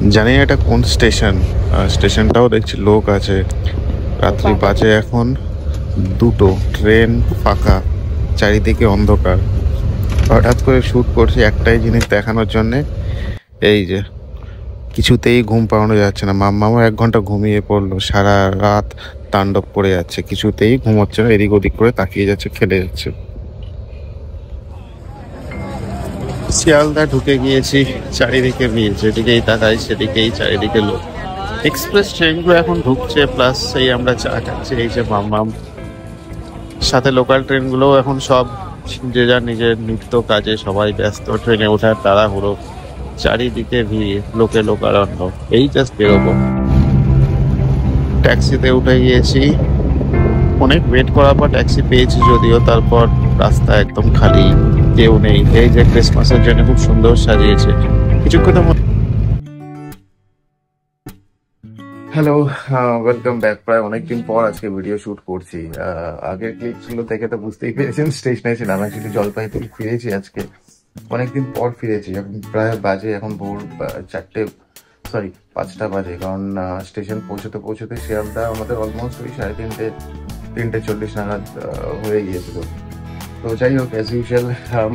জানি না এটা কোন স্টেশন। স্টেশনটাও দেখছি লোক আছে। রাত্রি বাজে এখন 2টো, ট্রেন ফাঁকা, চারিদিকে অন্ধকার। হঠাৎ করে শ্যুট করছি একটাই জিনিস দেখানোর জন্যে। এই যে কিছুতেই ঘুম পাড়ানো যাচ্ছে না। মাম্মামও 1 ঘন্টা ঘুমিয়ে পড়লো, সারা রাত তাণ্ডব করে যাচ্ছে, কিছুতেই ঘুম হচ্ছে না, এদিক ওদিক করে তাকিয়ে যাচ্ছে, খেলে যাচ্ছে। শিয়ালদা ঢুকে গিয়েছি, চারিদিকে ভিড়, যেদিকেই তাকাই সেদিকেই চারিদিকে লোক। এক্সপ্রেস ট্রেনগুলো এখন ঢুকছে, প্লাস সেই আমরা চা খাচ্ছি, এই যে মাম্মাম। সাথে লোকাল ট্রেনগুলোও এখন সব যে যার নিজের নিত্য কাজে সবাই ব্যস্ত, ট্রেনে ওঠার তাড়াহুড়ো, চারিদিকে ভিড়, লোকে লোকারণ্য। এই জাস্ট বেরোবো, ট্যাক্সিতে উঠে গিয়েছি। অনেক ওয়েট করার পর ট্যাক্সি পেয়েছি যদিও, তারপর রাস্তা একদম খালি, কেউ নেই। এই যে ক্রিসমাসের জন্য খুব সুন্দর সাজিয়েছে। কিছুক্ষণের মধ্যে হ্যালো, ওয়েলকাম ব্যাক। প্রায় অনেকদিন পর আজকে ভিডিও শুট করছি। আগের ক্লিপগুলো দেখে তো বুঝতেই পেরেছেন স্টেশনে ছিলাম, অ্যাকচুয়ালি জলপাইগুড়ি ফিরেছি আজকে, অনেকদিন পর ফিরেছি। এখন প্রায় বাজে এখন ভোর 5টা বাজে, কারণ স্টেশন পৌঁছতে পৌঁছতে শিয়ালদা আমাদের অলমোস্ট ওই 3:40 নাগাদ হয়ে গিয়েছিল। তো যাই হোক, অ্যাজ ইউজুয়াল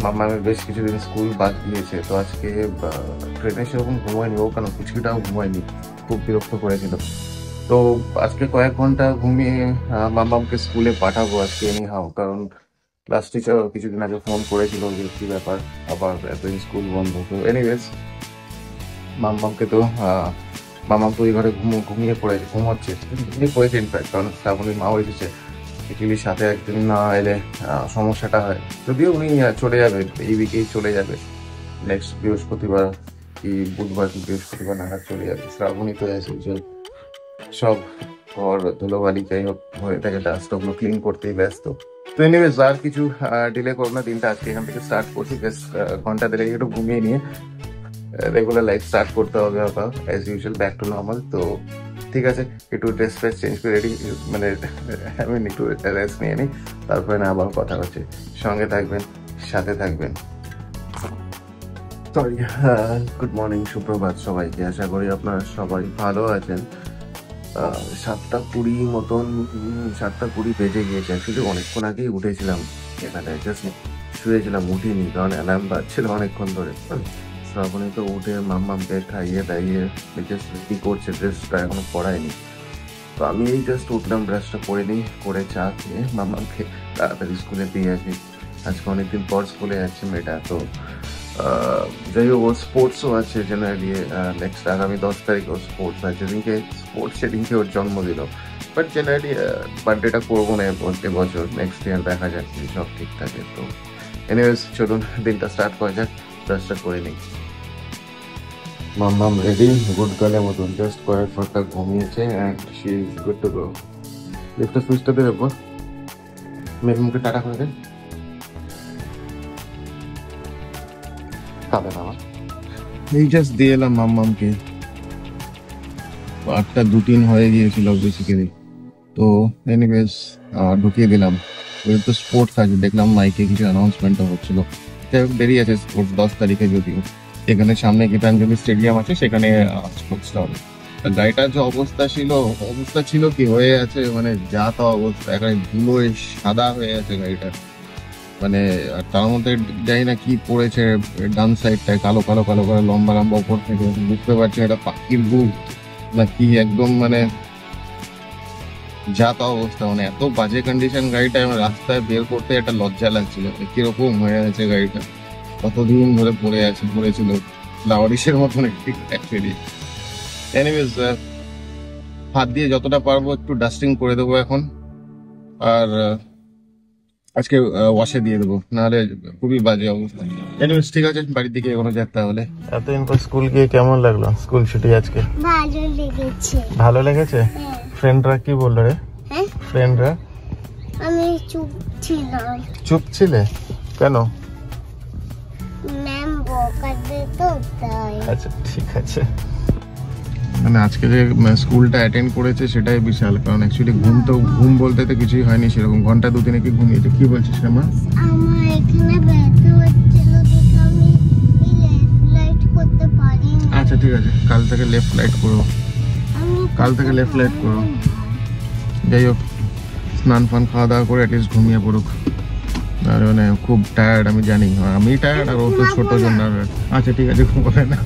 মামার বেশ কিছুদিন স্কুল বাদ দিয়েছে, তো আজকে ট্রেনে সেরকম ঘুমায়নি ও, কেন কিছুটাও ঘুমায়নি, খুব বিরক্ত করেছিল। তো আজকে কয়েক ঘন্টা ঘুমিয়ে মামাকে স্কুলে পাঠাবো আজকে এনি হাও, কারণ ক্লাস টিচার কিছুদিন আগে ফোন করেছিল যে কি ব্যাপার আবার এতদিন স্কুল বন্ধ। তো এনিওয়েজ মামাকে তো মামাম তো ওই ঘরে ঘুমিয়ে ঘুমোচ্ছে, ইনফ্যাক্ট, কারণ শ্রাবণীর মাও এসেছে। অ্যাকচুয়ালি সাথে একদিন না এলে সমস্যাটা হয়। যদিও উনি চলে যাবে, এই উইকেই চলে যাবে, নেক্সট বৃহস্পতিবার কি বুধবার কি বৃহস্পতিবার নাগাদ চলে যাবে। শ্রাবণী তো আছে যে সব ঘর ধুলোবালি যাই হোক হয়ে থাকে, ডাস্ট ওগুলো ক্লিন করতেই ব্যস্ত। তো এনিওয়েজ আর কিছু ডিলে করবো না, দিনটা আজকে এখান থেকে স্টার্ট করছি। জাস্ট ঘন্টা দেড়েক একটু ঘুমিয়ে নিয়ে রেগুলার লাইফ স্টার্ট করতে হবে আবার, as usual back to normal. তো ঠিক আছে, একটু ড্রেস ফ্রেস চেঞ্জ করে রেডি, মানে আমি একটু রেস্ট নিয়ে নিই, তারপরে না আবার কথা হচ্ছে। সঙ্গে থাকবেন, সাথে থাকবেন। সরি, গুড মর্নিং, সুপ্রভাত সবাইকে। আশা করি আপনারা সবাই ভালো আছেন। 7:20 মতন, 7:20 বেজে গিয়েছে। অ্যাকচুয়ালি অনেকক্ষণ আগেই উঠেছিলাম, এখানে জাস্ট শুয়েছিলাম, উঠিনি, কারণ অ্যালার্ম বাজছিল অনেকক্ষণ ধরে। শ্রাবণী তো উঠে মাম্মামকে খাইয়ে দাইয়ে জাস্ট রেডি করছে, ড্রেসটা এখনো পরায়নি। তো আমি এই জাস্ট উঠলাম, ব্রাশটা করে নিই, করে চা খেয়ে মাম্মামকে তাড়াতাড়ি স্কুলে দিয়ে আসি। আজকে অনেকদিন পর স্কুলে যাচ্ছে মেয়েটা। তো যাই হোক, ওর স্পোর্টসও আছে জেনারেলি, নেক্সট আগামী 10 তারিখ ওর স্পোর্টস আছে। যেদিনকে স্পোর্টস সেদিনকে ওর জন্মদিন, বাট জেনারেলি বার্থডেটা করবো না এবছর, নেক্সট ইয়ার দেখা যাক যদি সব ঠিক থাকে। তো এনিওয়েজ চলুন দিনটা স্টার্ট করা যাক, ব্রাশটা করে নিই। মাম্মাম রেডি, গুড গার্লের মতন, জাস্ট কয়েক ঘন্টা ঘুমিয়েছে and she is good to go. লিফটের সুইচটা দেবে পর, মেয়ের মুখে টাটা করে দেন। খাবে না, এই জাস্ট দিয়ে এলাম মাম্মামকে। 8:02 হয়ে গিয়েছিল বেসিক্যালি। তো এনিওয়েজ ঢুকিয়ে দিলাম। ওই তো স্পোর্টস আছে, দেখলাম মাইকে কিছু অ্যানাউন্সমেন্টও হচ্ছিল। দেরি আছে স্পোর্টস 10 তারিখে, যদিও এখানে সামনে গীতাঞ্জলি স্টেডিয়াম আছে, সেখানে স্পোর্টসটা হবে। গাড়িটার যে অবস্থা ছিল কি হয়ে আছে, মানে যা তা অবস্থা, এখানে ধুলোয় সাদা হয়ে আছে গাড়িটা, মানে তার মধ্যে জানি না কি পড়েছে ডান সাইডটায়, কালো কালো কালো কালো লম্বা লম্বা উপর থেকে, বুঝতে পারছি এটা পাখির বুক না কি, একদম মানে যা তা অবস্থা, মানে এত বাজে কন্ডিশন গাড়িটা। আমার রাস্তায় বের করতে একটা লজ্জা লাগছিল, কিরকম হয়ে আছে গাড়িটা, কতদিন ধরে পড়েছিল লাওয়ারিসের মতন অ্যাকচুয়ালি। এনিওয়েজ হাত দিয়ে যতটা পারবো একটু ডাস্টিং করে দেবো এখন, আর আজকে ওয়াশে দিয়ে দেবো, নাহলে খুবই বাজে অবস্থা। এনিওয়েজ ঠিক আছে, বাড়ির দিকে এগোনো যাক তাহলে। এতদিন পর স্কুল গিয়ে কেমন লাগলো? স্কুল ছুটি আজকে ভালো লেগেছে? ফ্রেন্ডরা কি বললো রে? ফ্রেন্ডরা? আমি চুপ ছিলাম। চুপ ছিলে কেন? ম্যাম বকা দিত তাই। আচ্ছা ঠিক আছে। মানে আজকে যে স্কুলটা অ্যাটেন্ড করেছে সেটাই বিশাল, কারণ অ্যাকচুয়ালি ঘুম বলতে তো কিছুই হয়নি সেরকম, ঘন্টা 2-3 কি ঘুমিয়েছে। কি বলছিস শ্যামা? আমার এখানে ব্যথা হচ্ছিল দেখে আমি লেফট রাইট করতে পারিনি। আচ্ছা ঠিক আছে, কাল থেকে লেফট রাইট করো, কাল থেকে লেফট রাইট করো। যাই হোক, স্নান ফান খাওয়া দাওয়া করে অ্যাটলিস্ট ঘুমিয়ে পড়ুক। আর মানে খুব টায়ার্ড, আমি জানি আমি টায়ার্ড, আর ও তো ছোটো জন্য। আচ্ছা ঠিক আছে, ঘুমাবে না,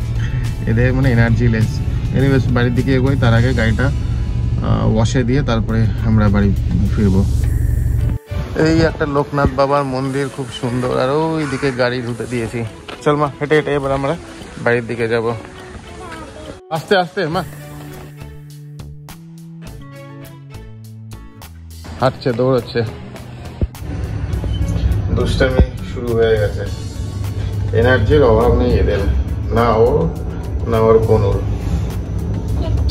এদের মানে এনার্জি লেস। এনিওয়েজ বাড়ির দিকে এগোই, তার আগে গাড়িটা ওয়াশে দিয়ে তারপরে আমরা বাড়ি ফিরবো। এই একটা লোকনাথ বাবার মন্দির, খুব সুন্দর, আর ওই দিকে গাড়ি ধুতে দিয়েছি। চল মা, হেঁটে হেঁটে এবার আমরা বাড়ির দিকে যাব। আস্তে আস্তে মা, হাঁটছে, দৌড়চ্ছে, দুষ্টামি শুরু হয়ে গেছে। এনার্জির অভাব নেই এদের, না ও না ওর বোনুর।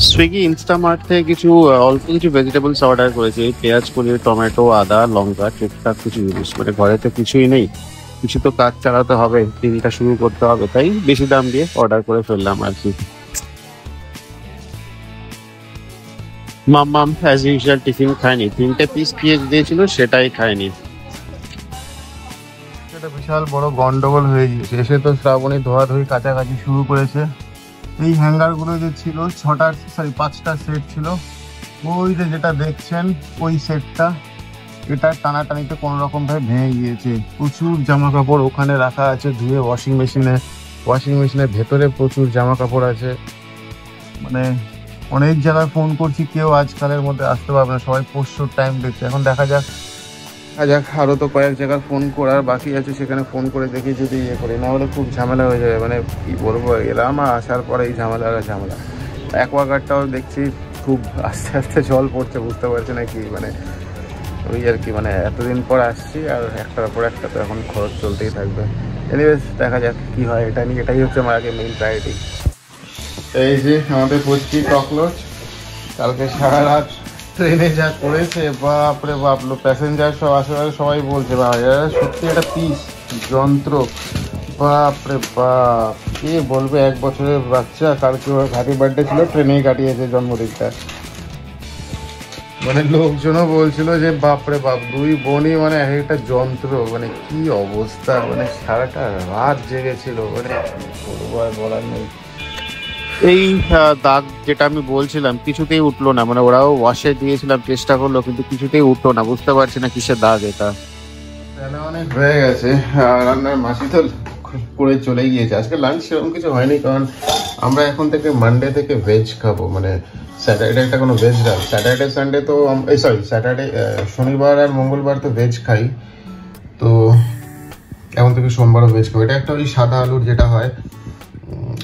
সুইগি ইনস্টামার্ট থেকে কিছু অল্প কিছু ভেজিটেবলস অর্ডার করেছি, পেঁয়াজ কলি, টমেটো, আদা, লঙ্কা, টুকটাক কিছু জিনিস। মানে ঘরে তো কিছুই নেই, কিছু তো কাজ চালাতে হবে, দিনটা শুরু করতে হবে, তাই বেশি দাম দিয়ে অর্ডার করে ফেললাম আর কি। মাম্মাম অ্যাজ ইউজুয়াল টিফিন খায়নি, 3টে পিস পেঁয়াজ দিয়েছিল সেটাই খায়নি। এটা বিশাল বড় গন্ডগোল হয়ে গিয়েছে। এসে তো শ্রাবণী ধোয়াধুয়ি কাছাকাছি শুরু করেছে। এই হ্যাঙ্গারগুলো যে ছিল 5টা সেট ছিল, ওই যে যেটা দেখছেন ওই সেটটা, এটা টানাটানিতে কোনো রকম ভাবে ভেঙে গিয়েছে। প্রচুর জামা কাপড় ওখানে রাখা আছে ধুয়ে ওয়াশিং মেশিনের ভেতরে প্রচুর জামা কাপড় আছে। মানে অনেক জায়গায় ফোন করছি, কেউ আজকালের মধ্যে আসতে পারবে না, সবাই পরশুর টাইম দিচ্ছে। এখন দেখা যাক আরো তো কয়েক জায়গায় ফোন করার বাকি আছে, সেখানে ফোন করে দেখি যদি ইয়ে করি, না হলে খুব ঝামেলা হয়ে যাবে। মানে কি বলবো, এলাম আসার পরে এই ঝামেলা। অ্যাকোয়াগার্ডটাও দেখছি খুব আস্তে আস্তে জল পড়ছে, বুঝতে পারছি না কি, মানে ওই আর কি, মানে এতদিন পর আসছি আর একটার পর একটা তো এখন খরচ চলতেই থাকবে। এনিওয়েজ দেখা যাক কি হয়, এটাই হচ্ছে আমার আগে মেইন প্রায়োরিটি। এই যে আমাদের পড়ছি টকলোচ, কালকে সারা রাত ট্রেনে যা করেছে, বাপরে বাপ, প্যাসেঞ্জার সব আশেপাশে সবাই বলছে সত্যি একটা পিস যন্ত্র, বাপরে বাপ। কে বলবে, 1 বছরের বাচ্চা, কালকে ওর হ্যাপি বার্থডে ছিল, ট্রেনেই কাটিয়েছে জন্মদিনটা। মানে লোকজনও বলছিল যে বাপরে বাপ, 2 বোনই মানে এক একটা যন্ত্র, মানে কি অবস্থা, মানে সারাটা রাত জেগেছিল, মানে বলার নেই। এই দাগ যেটা আমি বলছিলাম কিছুতেই উঠলো না, মানে ওরাও ওয়াশে দিয়েছিলাম, চেষ্টা করলো, কিন্তু কিছুতেই উঠলো না, বুঝতে পারছি না কিসের দাগ এটা। অনেক হয়ে গেছে, আর রান্নার মাসি তো করে চলে গিয়েছে। আজকে লাঞ্চ সেরকম কিছু হয়নি, কারণ আমরা এখন থেকে মানডে থেকে ভেজ খাবো। মানে স্যাটারডে একটা কোনো ভেজ ডাল, স্যাটারডে সানডে তো স্যাটারডে শনিবার আর মঙ্গলবার তো ভেজ খাই, তো এখন থেকে সোমবারও ভেজ খাবো। এটা একটা ওই সাদা আলুর যেটা হয়,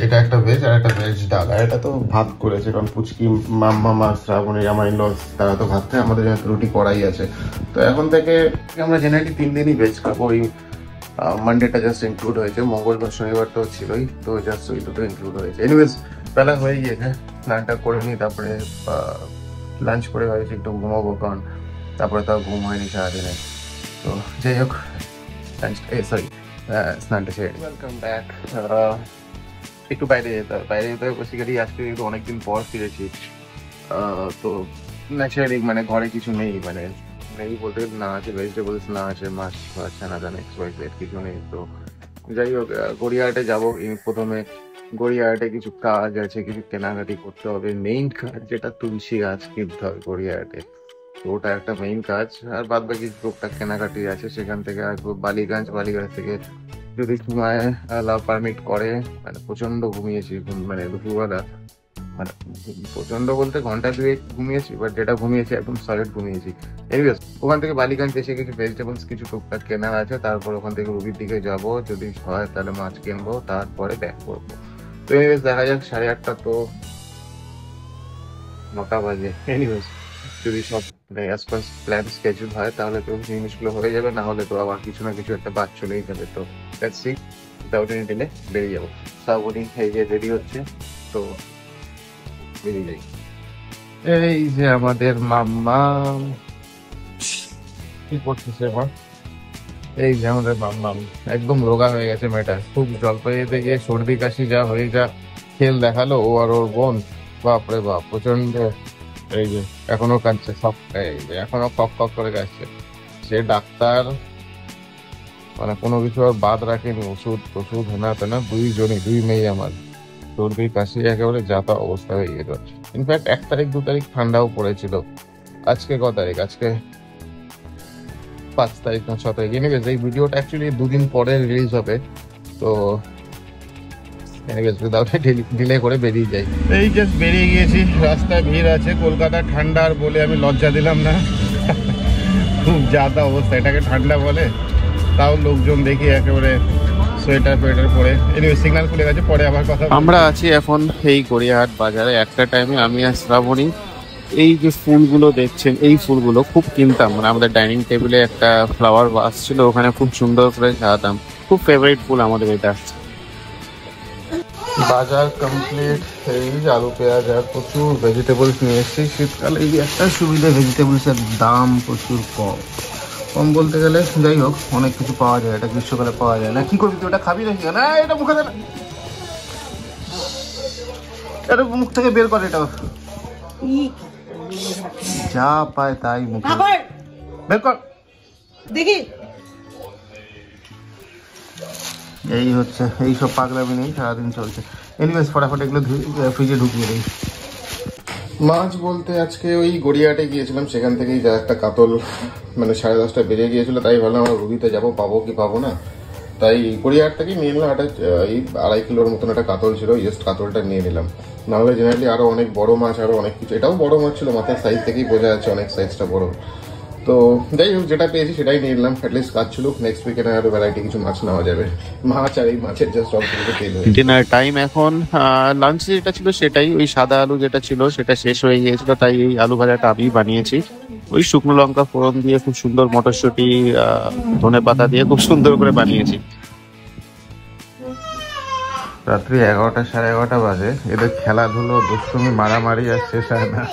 এটা একটা ভেজ, আর একটা ভেজ ডাল। আর এটা তো ভাত করেছে, কারণ পুচকি, মাম্মা, শ্রাবণী, আমার ইনলস, তারা তো ভাত খায়, আমাদের জন্য রুটি করাই আছে। তো এখন থেকে আমরা জেনারেলি 3 দিনই ভেজ খাবো। ওই মানডেটা জাস্ট ইনক্লুড হয়েছে, মঙ্গলবার শনিবার তো ছিলই, তো জাস্ট ওই দুটো ইনক্লুড হয়েছে। এনিওয়েজ বেলা হয়ে গিয়েছে, স্নানটা করে নিই, তারপরে লাঞ্চ করে হয়েছে একটু ঘুমাবো, কারণ তারপরে তো ঘুম হয়নি সারাদিনে। তো যাই হোক, স্নানটা সেরে ওয়েলকাম ব্যাক। একটু বাইরে যেতে হবে বেসিক্যালি, আজকে একটু অনেকদিন পর ফিরেছি। তো ন্যাচারালি মানে ঘরে কিছু নেই, মানে নেই বলতে না আছে ভেজিটেবলস, না আছে মাছ বা ছানা দানা কিছু নেই। তো যাই হোক, গড়িয়াহাটে যাবো প্রথমে। গড়িয়াহাটে কিছু কাজ আছে, কিছু কেনাকাটি করতে হবে। মেইন কাজ যেটা, তুলসী গাছ কিনতে হবে গড়িয়াহাটে, তো ওটা একটা মেইন কাজ। আর বাদ বাকি টুকটাক কেনাকাটি আছে, সেখান থেকে আসবো বালিগঞ্জ থেকে যদি সময় পারমিট করে। মানে প্রচন্ড ঘুমিয়েছি, মানে দুপুরবেলা, মানে প্রচন্ড বলতে ঘন্টা 2 ঘুমিয়েছি, বাট যেটা ঘুমিয়েছি একদম সলিড ঘুমিয়েছি। এনিওয়েজ ওখান থেকে বালিগঞ্জ এসে কিছু ভেজিটেবলস কিছু টুকটাক কেনার আছে, তারপর ওখান থেকে রুবির দিকে যাব, যদি হয় তাহলে মাছ কিনবো, তারপরে ব্যাক করবো। তো এনিওয়েজ দেখা যাক, 8:30 তো 9টা বাজে। এনিওয়েজ যদি সব প্ল্যান স্কেজুল হয় তাহলে তো জিনিসগুলো হয়ে যাবে, না হলে তো আবার কিছু না কিছু একটা বাদ চলেই যাবে। তো let's see, without any delay বেরিয়ে যাবো। শ্রাবণী এই যে রেডি হচ্ছে, তো বেরিয়ে যাই। এই যে আমাদের মাম্মা, কি করতেছে আমার, এই যে আমাদের মাম্মাম একদম রোগা হয়ে গেছে মেয়েটা, খুব জলপাইতে গিয়ে সর্দি কাশি যা হয়ে যা খেল দেখালো ও আর ওর বোন, বাপরে বাপ প্রচন্ড। এই যে এখনো কাঁদছে, সব এই যে এখনো কক কক করে কাঁদছে। সে ডাক্তার, মানে কোনো কিছু আর বাদ রাখেনি, ওষুধ হেনা তেনা, 2 মেয়ে আমার। চর্বির কাশি একেবারে যাতা অবস্থা হয়ে গেল। ইনফ্যাক্ট 1 তারিখ 2 তারিখ ঠান্ডাও পড়েছিল। আজকে ক তারিখ? আজকে 5 তারিখ না 6 তারিখ। এনিওয়েজ এই ভিডিওটা অ্যাকচুয়ালি 2 দিন পরে রিলিজ হবে, তো এনিওয়েজ উইদাউট ডিলে করে বেরিয়ে যাই। এই জাস্ট বেরিয়ে গিয়েছি, রাস্তায় ভিড় আছে। কলকাতা ঠান্ডা আর বলে আমি লজ্জা দিলাম না, খুব যাতা অবস্থা। এটাকে ঠান্ডা বলে, তাও লোকজন দেখি একেবারে সোয়েটার ফোয়েটার পরে। এনিওয়ে সিগন্যাল খুলে গেছে, পরে আবার কথা। আমরা আছি এখন এই গড়িয়াহাট বাজারে। একটা টাইমে আমি আর শ্রাবণী এই যে ফুলগুলো দেখছেন, এই ফুলগুলো খুব কিনতাম। মানে আমাদের ডাইনিং টেবিলে একটা ফ্লাওয়ার ভাস ছিল, ওখানে খুব সুন্দর করে সাজাতাম। খুব ফেভারিট ফুল আমাদের এটা। বাজার কমপ্লিট। এই আলু পেঁয়াজ আর প্রচুর ভেজিটেবলস নিয়ে এসেছি। শীতকালে এই একটা সুবিধা, ভেজিটেবলসের দাম প্রচুর কম। কম বলতে গেলে যাই হোক, অনেক কিছু পাওয়া যায়। এটা গ্রীষ্মকালে পাওয়া যায় না। কি করবি তুই? ওটা খাবি নাকি? না, এটা মুখে দে না, এটা মুখ থেকে বের করে। এটা যা পায় তাই মুখে বের কর দেখি। এই হচ্ছে, এই সব পাগলামি নেই, সারাদিন চলছে। এনিওয়েজ ফটাফট এগুলো ফ্রিজে ঢুকিয়ে দিই। মাছ বলতে আজকে ওই গড়িয়াহাটে গিয়েছিলাম, সেখান থেকেই যা একটা কাতল, মানে 10:30 বেরিয়ে গিয়েছিল। তাই ভাবলাম আমরা রুবিতে যাবো, পাবো কি পাবো না। তাই গড়িয়াহাট থেকেই নিয়ে নিলাম। একটা এই 2.5 কিলোর মতন একটা কাতল ছিল, জাস্ট কাতলটা নিয়ে নিলাম। নাহলে জেনারেলি আরো অনেক বড় মাছ, আরো অনেক কিছু। এটাও বড় মাছ ছিল, মাথার সাইজ থেকেই বোঝা যাচ্ছে অনেক সাইজটা বড়। তো যাই হোক, যেটা পেয়েছি সেটাই নিয়ে নিলাম। অ্যাটলিস্ট কাজ ছিল, নেক্সট উইকেন্ডে আরো ভ্যারাইটি কিছু মাছ নেওয়া যাবে। মাছ আর এই মাছের জাস্ট অল্প কিছু তেল হয়ে। ডিনার টাইম এখন। লাঞ্চ যেটা ছিল সেটাই, ওই সাদা আলু যেটা ছিল সেটা শেষ হয়ে গিয়েছিল, তাই এই আলু ভাজাটা আমি বানিয়েছি। ওই শুকনো লঙ্কা ফোড়ন দিয়ে খুব সুন্দর, মটরশুঁটি ধনে পাতা দিয়ে খুব সুন্দর করে বানিয়েছি। রাত্রি 11টা 11:30 বাজে। এদের খেলাধুলো, দুষ্টুমি, মারামারি আর শেষ হয় না।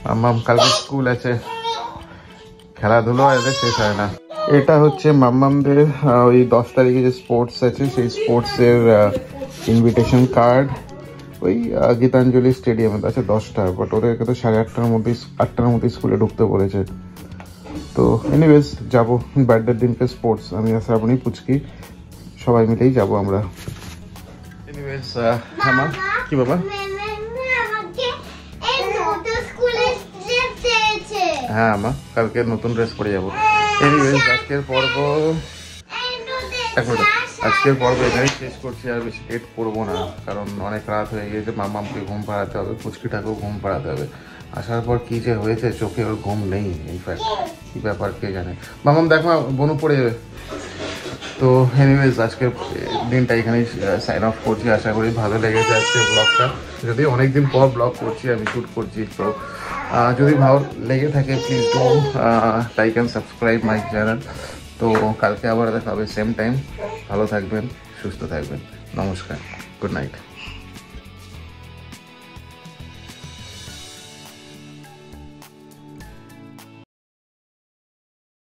মাম্মাম কালকে স্কুল আছে, খেলাধুলো এদের শেষ হয় না। এটা হচ্ছে মাম্মামদের ওই 10 তারিখে যে স্পোর্টস আছে, সেই স্পোর্টসের ইনভিটেশন কার্ড। ওই গীতাঞ্জলি স্টেডিয়ামে আছে 10টা, বাট ওদেরকে তো 8টার মধ্যে স্কুলে ঢুকতে বলেছে। তো এনিওয়েজ যাবো বার্থডের দিনকে স্পোর্টস। আমি আর শ্রাবণী, পুচকি সবাই মিলেই যাবো আমরা। এনিওয়েজ হ্যাঁ কি বাবা? হ্যাঁ আমা, কালকে নতুন ড্রেস পরে যাবো। এনিওয়েজ আজকের পর্ব এখানেই শেষ করছি। আর বেশি লেট করবো না, কারণ অনেক রাত হয়ে গিয়েছে। মাম্মামকে ঘুম পাড়াতে হবে, পুচকিটাকেও ঘুম পাড়াতে হবে। আসার পর কি যে হয়েছে, চোখে ওর ঘুম নেই। ইনফ্যাক্ট কি ব্যাপার কে জানে। মাম্মাম দেখ মা, বনু পড়ে যাবে। তো এনিওয়েজ আজকের দিনটা এখানেই সাইন অফ করছি। আশা করি ভালো লেগেছে আজকের ব্লগটা। যদি অনেকদিন পর ব্লগ করছি, আমি শ্যুট করছি। তো যদি ভালো লেগে থাকে please do like and subscribe my channel. তো কালকে আবার দেখা হবে সেম টাইম। ভালো থাকবেন, সুস্থ থাকবেন। নমস্কার, গুড নাইট।